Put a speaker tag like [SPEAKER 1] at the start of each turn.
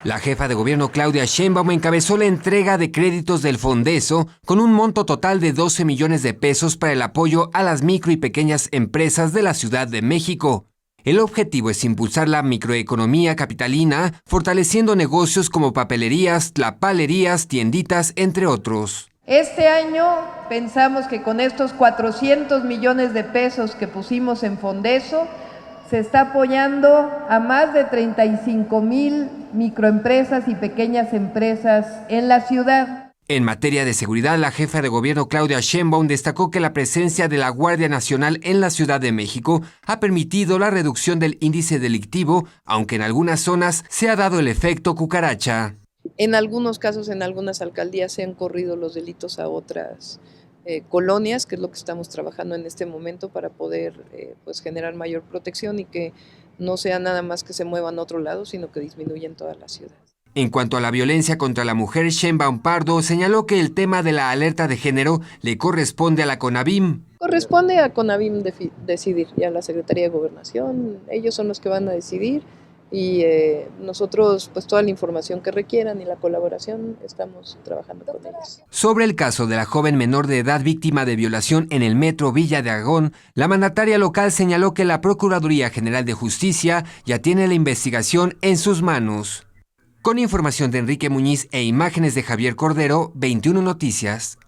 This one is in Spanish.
[SPEAKER 1] La jefa de gobierno Claudia Sheinbaum encabezó la entrega de créditos del Fondeso con un monto total de 12 millones de pesos para el apoyo a las micro y pequeñas empresas de la Ciudad de México. El objetivo es impulsar la microeconomía capitalina, fortaleciendo negocios como papelerías, tlapalerías, tienditas, entre otros.
[SPEAKER 2] Este año pensamos que con estos 400 millones de pesos que pusimos en Fondeso, se está apoyando a más de 35,000 microempresas y pequeñas empresas en la ciudad.
[SPEAKER 1] En materia de seguridad, la jefa de gobierno Claudia Sheinbaum destacó que la presencia de la Guardia Nacional en la Ciudad de México ha permitido la reducción del índice delictivo, aunque en algunas zonas se ha dado el efecto cucaracha.
[SPEAKER 3] En algunos casos, en algunas alcaldías se han corrido los delitos a otras colonias, que es lo que estamos trabajando en este momento para poder pues generar mayor protección y que no sea nada más que se muevan a otro lado, sino que disminuya en toda la ciudad.
[SPEAKER 1] En cuanto a la violencia contra la mujer, Sheinbaum Pardo señaló que el tema de la alerta de género le corresponde a la CONAVIM.
[SPEAKER 3] Corresponde a CONAVIM decidir y a la Secretaría de Gobernación, ellos son los que van a decidir y nosotros pues toda la información que requieran y la colaboración estamos trabajando con ellos.
[SPEAKER 1] Sobre el caso de la joven menor de edad víctima de violación en el metro Villa de Aragón, la mandataria local señaló que la Procuraduría General de Justicia ya tiene la investigación en sus manos. Con información de Enrique Muñiz e imágenes de Javier Cordero, 21 Noticias.